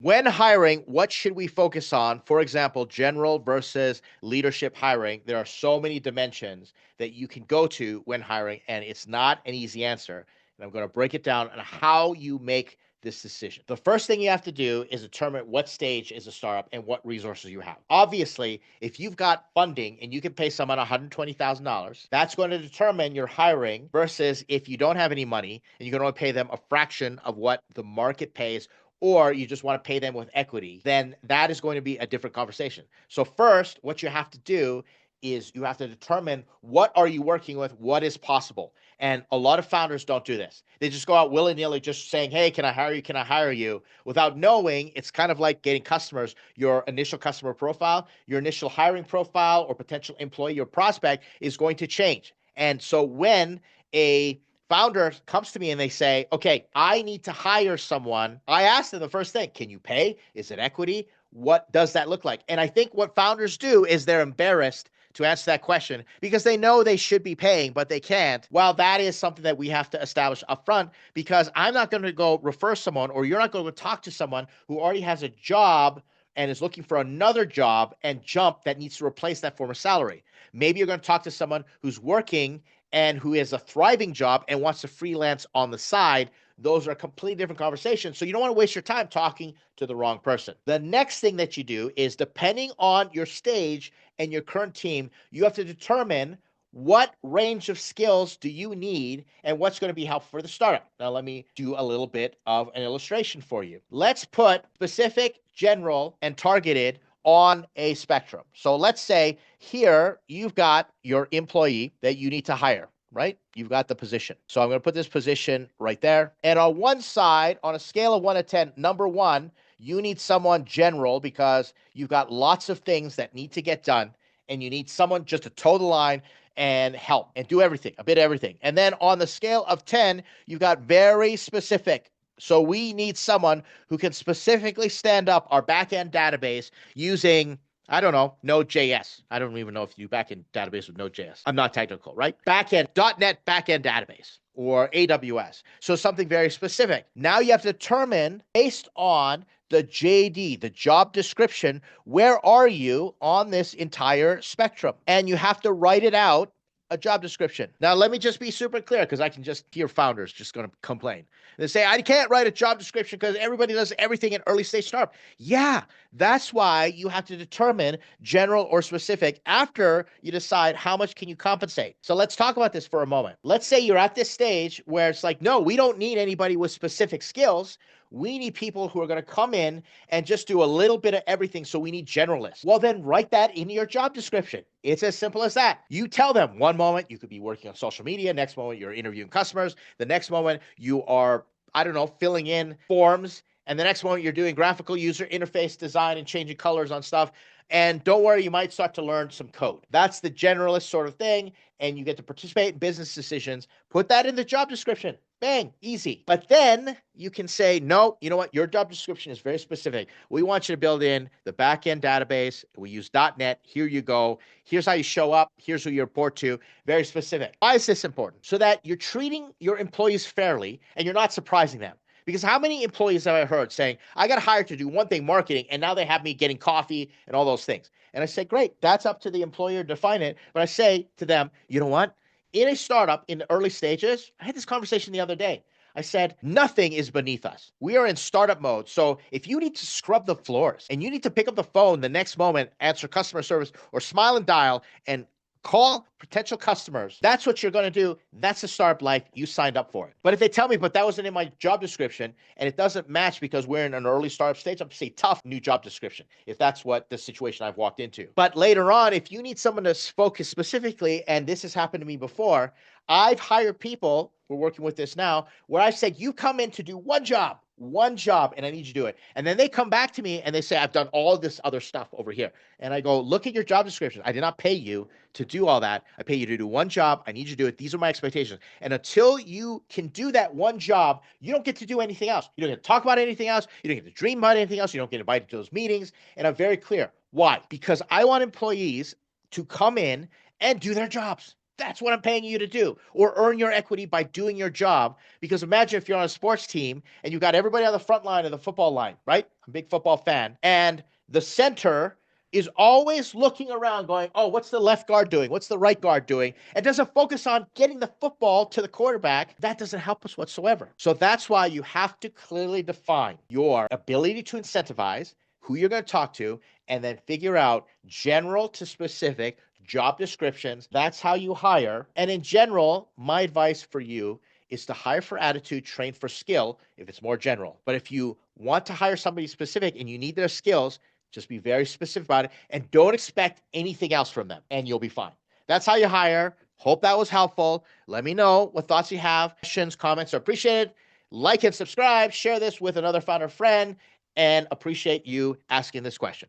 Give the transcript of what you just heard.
When hiring, what should we focus on? For example, general versus leadership hiring. There are so many dimensions that you can go to when hiring, and it's not an easy answer. And I'm going to break it down on how you make this decision. The first thing you have to do is determine what stage is a startup and what resources you have. Obviously, if you've got funding and you can pay someone $120,000, that's going to determine your hiring versus if you don't have any money and you can only pay them a fraction of what the market pays, or you just want to pay them with equity, then that is going to be a different conversation. So first, what you have to do is you have to determine what are you working with, what is possible. And a lot of founders don't do this. They just go out willy-nilly just saying, hey, can I hire you? Can I hire you? Without knowing, it's kind of like getting customers. Your initial customer profile, your initial hiring profile or potential employee, your prospect is going to change. And so when a founder comes to me and they say, okay, I need to hire someone, I ask them the first thing, can you pay? Is it equity? What does that look like? And I think what founders do is they're embarrassed to answer that question because they know they should be paying, but they can't. Well, that is something that we have to establish upfront, because I'm not going to go refer someone, or you're not going to talk to someone who already has a job and is looking for another job and jump that needs to replace that former salary. Maybe you're going to talk to someone who's working and who has a thriving job and wants to freelance on the side. Those are a completely different conversation. So you don't want to waste your time talking to the wrong person. The next thing that you do is, depending on your stage and your current team, you have to determine what range of skills do you need and what's going to be helpful for the startup. Now, let me do a little bit of an illustration for you. Let's put specific, general, and targeted on a spectrum. So let's say here you've got your employee that you need to hire, right? You've got the position. So I'm going to put this position right there. And on one side, on a scale of 1 to 10, number 1, you need someone general because you've got lots of things that need to get done, and you need someone just to toe the line and help and do everything, a bit of everything. And then on the scale of 10, you've got very specific. So we need someone who can specifically stand up our backend database using, I don't know, Node.js. I don't even know if you backend database with Node.js. I'm not technical, right? Backend, .NET backend database or AWS. So something very specific. Now you have to determine, based on the JD, the job description, where are you on this entire spectrum? And you have to write it out, a job description. Now, let me just be super clear, because I can just hear founders just going to complain. They say, I can't write a job description because everybody does everything in early stage startup. Yeah, that's why you have to determine general or specific after you decide how much can you compensate. So let's talk about this for a moment. Let's say you're at this stage where it's like, no, we don't need anybody with specific skills. We need people who are going to come in and just do a little bit of everything. So we need generalists. Well, then write that in your job description. It's as simple as that. You tell them one moment you could be working on social media. Next moment you're interviewing customers. The next moment you are, I don't know, filling in forms. And the next moment you're doing graphical user interface design and changing colors on stuff. And don't worry, you might start to learn some code. That's the generalist sort of thing. And you get to participate in business decisions. Put that in the job description. Bang, easy. But then you can say, no, you know what? Your job description is very specific. We want you to build in the backend database. We use .NET. Here you go. Here's how you show up. Here's who you report to. Very specific. Why is this important? So that you're treating your employees fairly and you're not surprising them. Because how many employees have I heard saying, I got hired to do one thing, marketing, and now they have me getting coffee and all those things. And I say, great, that's up to the employer to define it. But I say to them, you know what? In a startup in the early stages, I had this conversation the other day. I said, nothing is beneath us. We are in startup mode. So if you need to scrub the floors and you need to pick up the phone the next moment, answer customer service, or smile and dial and call potential customers, that's what you're going to do. That's the startup life. You signed up for it. But if they tell me, but that wasn't in my job description and it doesn't match because we're in an early startup stage, I'm going to say tough new job description, if that's what the situation I've walked into. But later on, if you need someone to focus specifically, and this has happened to me before, I've hired people, we're working with this now, where I said, you come in to do one job, and I need you to do it. And then they come back to me and they say, I've done all this other stuff over here. And I go, look at your job description. I did not pay you to do all that. I pay you to do one job. I need you to do it. These are my expectations. And until you can do that one job, you don't get to do anything else. You don't get to talk about anything else. You don't get to dream about anything else. You don't get invited to those meetings. And I'm very clear. Why? Because I want employees to come in and do their jobs. That's what I'm paying you to do. Or earn your equity by doing your job. Because imagine if you're on a sports team and you got everybody on the front line of the football line, right? I'm a big football fan. And the center is always looking around going, oh, what's the left guard doing? What's the right guard doing? And doesn't focus on getting the football to the quarterback. That doesn't help us whatsoever. So that's why you have to clearly define your ability to incentivize, who you're going to talk to, and then figure out general to specific job descriptions. That's how you hire. And in general, my advice for you is to hire for attitude, train for skill if it's more general. But if you want to hire somebody specific and you need their skills, just be very specific about it and don't expect anything else from them and you'll be fine. That's how you hire. Hope that was helpful. Let me know what thoughts you have. Questions, comments are appreciated. Like and subscribe. Share this with another founder friend and appreciate you asking this question.